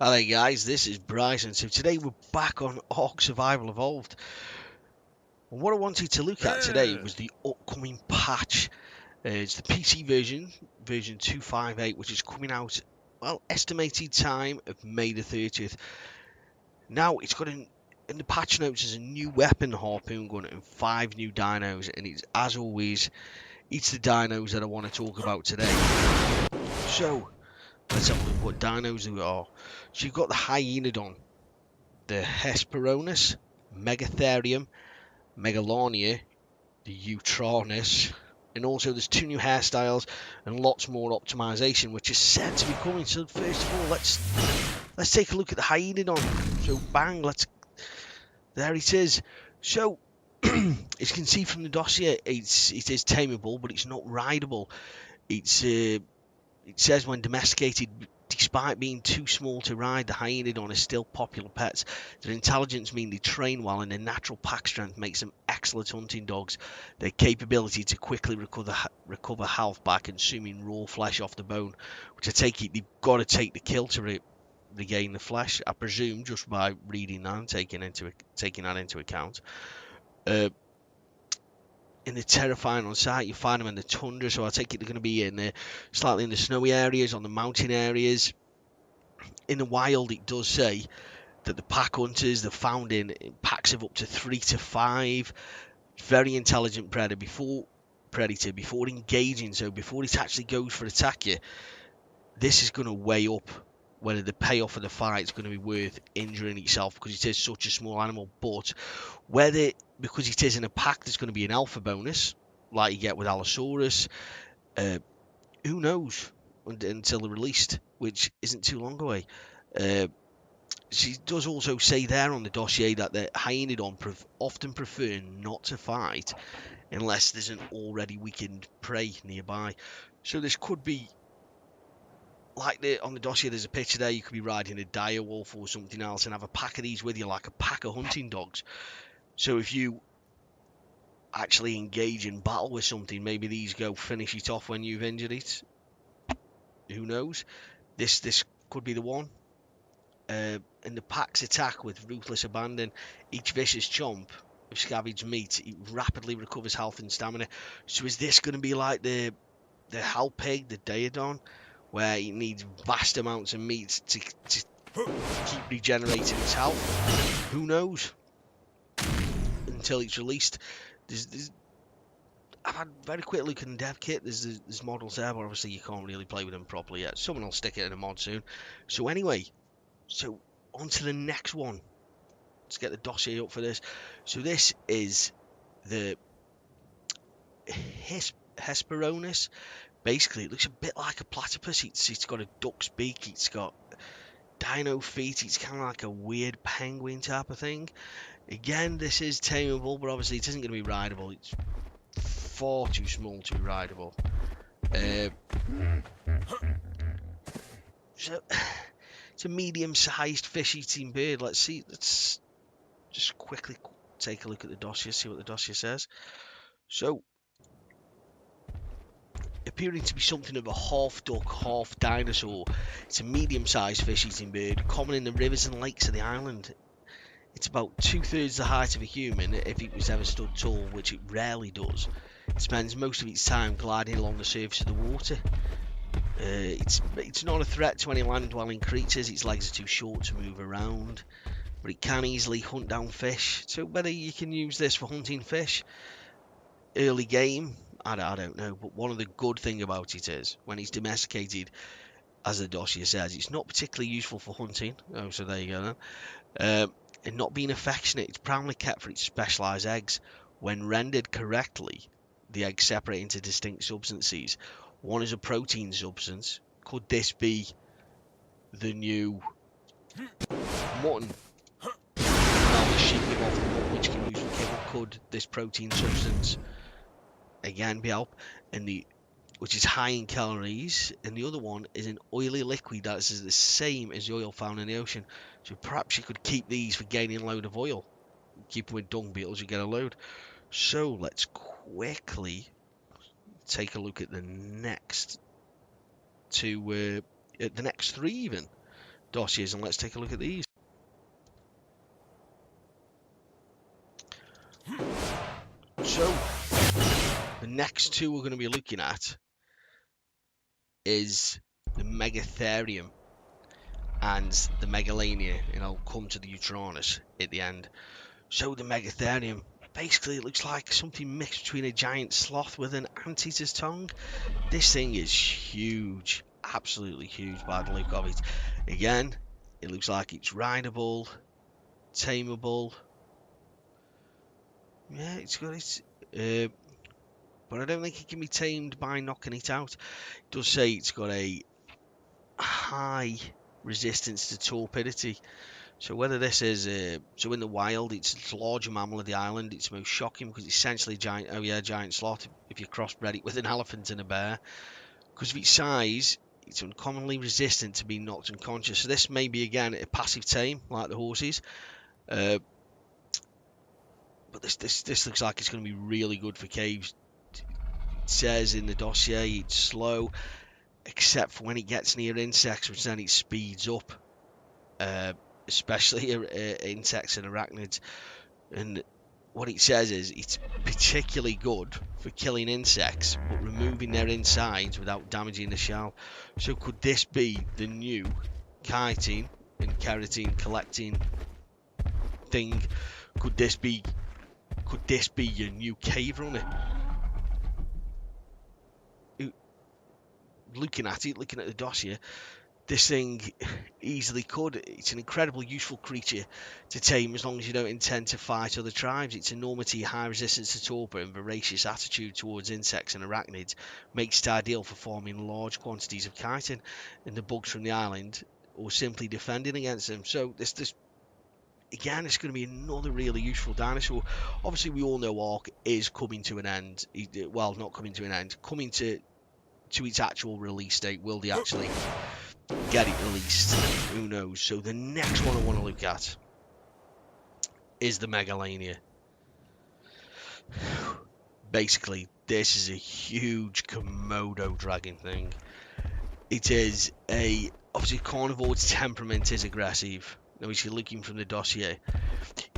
Hello guys, this is Bryson. So today we're back on Ark Survival Evolved. And what I wanted to look at today was the upcoming patch. It's the PC version 258, which is coming out, well, estimated time of May the 30th. Now, it's got in the patch notes there's a new weapon, harpoon gun, and 5 new dinos. And it's, as always, it's the dinos that I want to talk about today. So, let's have a look what dinos there are. So you've got the Hyaenodon, the Hesperornis, Megatherium, Megalania, the Yutyrannus, and also there's 2 new hairstyles and lots more optimization, which is said to be coming. So first of all, let's take a look at the Hyaenodon. So bang, there it is. So as you can see from the dossier, it is tameable, but it's not rideable. It says when domesticated, despite being too small to ride, the Hyaenodon are still popular pets. Their intelligence means they train well, and their natural pack strength makes them excellent hunting dogs. Their capability to quickly recover health by consuming raw flesh off the bone, which I take it they've got to take the kill to regain the flesh, I presume, just by reading that and taking that into account. In the terrifying on site, you find them in the tundra, so I take it they're going to be in slightly in the snowy areas, on the mountain areas. In the wild, it does say that the pack hunters, they're found in packs of up to 3 to 5. Very intelligent predator before engaging. So before it actually goes for attack you, this is going to weigh up whether the payoff of the fight is going to be worth injuring itself, because it is such a small animal. But whether, because it is in a pack, there's going to be an alpha bonus like you get with Allosaurus, who knows until they're released, which isn't too long away. She does also say there on the dossier that the Hyaenodon often prefer not to fight unless there's an already weakened prey nearby. So this could be like on the dossier, there's a picture there, you could be riding a dire wolf or something else and have a pack of these with you, like a pack of hunting dogs. So if you actually engage in battle with something, maybe these go finish it off when you've injured it. Who knows? This could be the one. In the pack's attack with ruthless abandon, each vicious chomp of scavenged meat, it rapidly recovers health and stamina. So is this going to be like the Hell Pig, the Daedon, where it needs vast amounts of meat to keep regenerating its health? Who knows? Until it's released. I've had a very quick look in the dev kit. There's models there, but obviously you can't really play with them properly yet. Someone will stick it in a mod soon. So anyway, so on to the next one. Let's get the dossier up for this. So this is the Hesperornis. Basically, it looks a bit like a platypus. It's got a duck's beak. It's got dino feet. It's kind of like a weird penguin type of thing. Again, this is tameable, but obviously it isn't going to be rideable. It's far too small to be rideable. So it's a medium-sized fish-eating bird. Let's just quickly take a look at the dossier, see what the dossier says. So, appearing to be something of a half duck, half dinosaur, it's a medium-sized fish-eating bird, common in the rivers and lakes of the island. It's about 2/3 the height of a human if it was ever stood tall, which it rarely does. It spends most of its time gliding along the surface of the water. It's not a threat to any land-dwelling creatures. Its legs are too short to move around, but it can easily hunt down fish. So whether you can use this for hunting fish, early game, I don't know. But one of the good things about it is, when it's domesticated, as the dossier says, it's not particularly useful for hunting. Oh, so there you go then. And not being affectionate, it's primarily kept for its specialised eggs. When rendered correctly, the eggs separate into distinct substances. One is a protein substance. Could this be the new mutton? Now the sheep give off the mutton, which can use for kibble. Could this protein substance again be help? Which is high in calories, and the other one is an oily liquid that is the same as the oil found in the ocean. So perhaps you could keep these for gaining a load of oil. Keep them with dung beetles, you get a load. So let's quickly take a look at the next 3 even. dossiers, and let's take a look at these. So, the next two we're going to be looking at is the Megatherium and the Megalania, and I'll come to the Yutyrannus at the end. So the Megatherium, basically it looks like something mixed between a giant sloth with an anteater's tongue. This thing is huge, absolutely huge by the look of it. Again, it looks like it's rideable, tameable. Yeah, it's got its... but I don't think it can be tamed by knocking it out. It does say it's got a high resistance to torpidity. So whether this is... so in the wild, it's the larger mammal of the island. It's most shocking because it's essentially a giant... oh yeah, giant sloth if you crossbred it with an elephant and a bear. Because of its size, it's uncommonly resistant to being knocked unconscious. So this may be, again, a passive tame, like the horses. But this looks like it's going to be really good for caves. It says in the dossier it's slow, except for when it gets near insects, which then it speeds up. Especially insects and arachnids. And what it says is it's particularly good for killing insects, but removing their insides without damaging the shell. So could this be the new chitin and keratin collecting thing? Could this be your new cave runner? Looking at the dossier, this thing easily could. It's an incredibly useful creature to tame as long as you don't intend to fight other tribes. Its enormity, high resistance to torpor, and voracious attitude towards insects and arachnids makes it ideal for farming large quantities of chitin and the bugs from the island, or simply defending against them. So this again, it's going to be another really useful dinosaur. Obviously, we all know Ark is coming to an end. Well, not coming to an end, coming to its actual release date. Will they actually get it released? Who knows? So the next one I want to look at is the Megalania. Basically, this is a huge Komodo dragon thing. It is obviously carnivore's temperament is aggressive. Now, if you're looking from the dossier,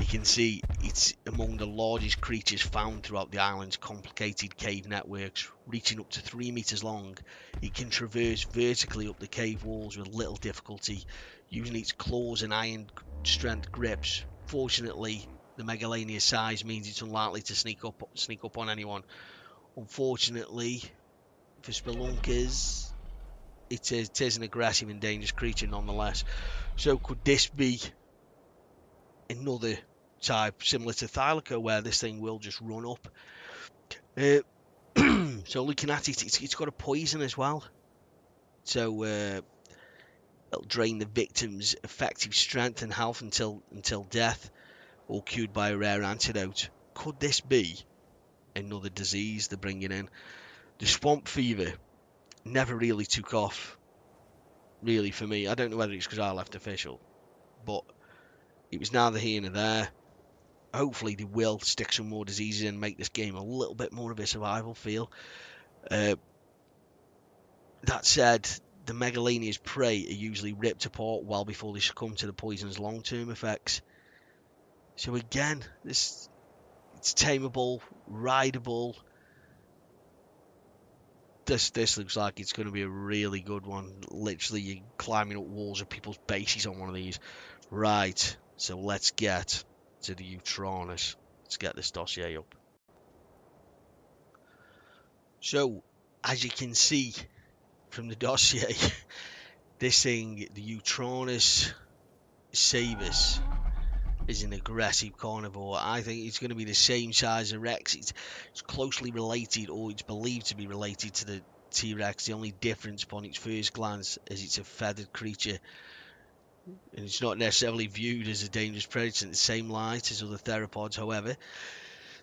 you can see it's among the largest creatures found throughout the island's complicated cave networks, reaching up to 3 meters long. It can traverse vertically up the cave walls with little difficulty, using its claws and iron strength grips. Fortunately, the Megalania's size means it's unlikely to sneak up on anyone. Unfortunately, for spelunkers, it is an aggressive and dangerous creature nonetheless. So could this be another type similar to Thylaco, where this thing will just run up? So looking at it, it's got a poison as well. So it'll drain the victim's effective strength and health until death, or cured by a rare antidote. Could this be another disease they're bringing in? The swamp fever never really took off, really, for me. I don't know whether it's because I left official, but it was neither here nor there. Hopefully they will stick some more diseases in and make this game a little bit more of a survival feel. That said, the Megalania's prey are usually ripped apart well before they succumb to the poison's long-term effects. So again, it's tameable, rideable. This looks like it's going to be a really good one. Literally, you're climbing up walls of people's bases on one of these. Right, so let's get to the Yutyrannus. Let's get this dossier up. So, as you can see from the dossier, this thing, the Yutyrannus savus, is an aggressive carnivore. I think it's going to be the same size as Rex. It's closely related, or it's believed to be related to the T-Rex. The only difference upon its first glance is it's a feathered creature, and it's not necessarily viewed as a dangerous predator in the same light as other theropods. However,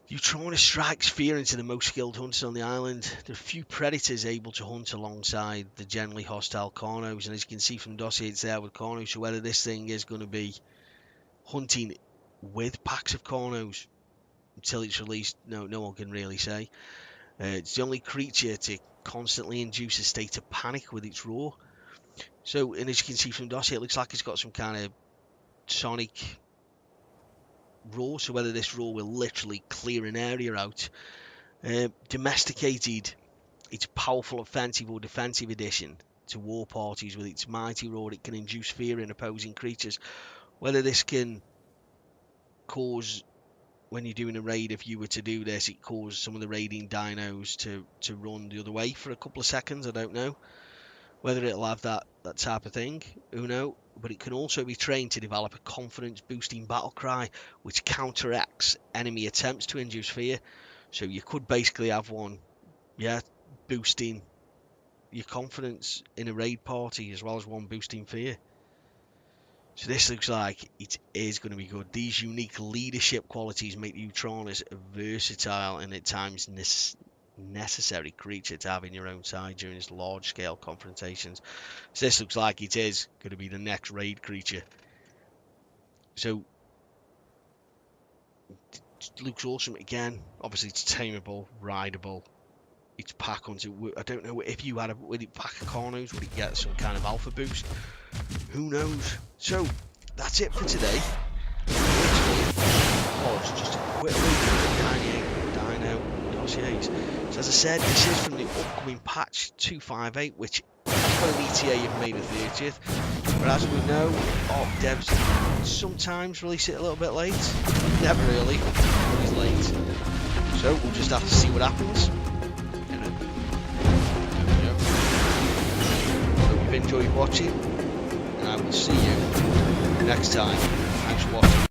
Yutyrannus strikes fear into the most skilled hunters on the island. There are few predators able to hunt alongside the generally hostile carnos, and as you can see from the dossier, it's there with carnos. So whether this thing is going to be hunting with packs of carnos until it's released, no one can really say. It's the only creature to constantly induce a state of panic with its roar. So, and as you can see from Dosia, it looks like it's got some kind of sonic roar. So whether this roar will literally clear an area out. Domesticated, its powerful offensive or defensive addition to war parties with its mighty roar. It can induce fear in opposing creatures. Whether this can cause, when you're doing a raid, if you were to do this, it causes some of the raiding dinos to run the other way for a couple of seconds. I don't know whether it'll have that type of thing, who knows. But it can also be trained to develop a confidence boosting battle cry which counteracts enemy attempts to induce fear. So you could basically have one, boosting your confidence in a raid party as well as one boosting fear. So this looks like it is going to be good. These unique leadership qualities make the Yutyrannus a versatile and at times necessary creature to have in your own side during its large-scale confrontations. So this looks like it is going to be the next raid creature. So it looks awesome. Again, obviously it's tameable, rideable. It's pack hunter. I don't know if you had with it pack of Carnos, would it get some kind of alpha boost? Who knows? So that's it for today. Was just a quick look at the Dino dossiers. So as I said, this is from the upcoming patch 258, which has got an ETA of May the 30th. But as we know, ARC devs sometimes release it a little bit late. Never really, always late. So we'll just have to see what happens. Hope you've enjoyed watching, and I will see you next time. Thanks for watching.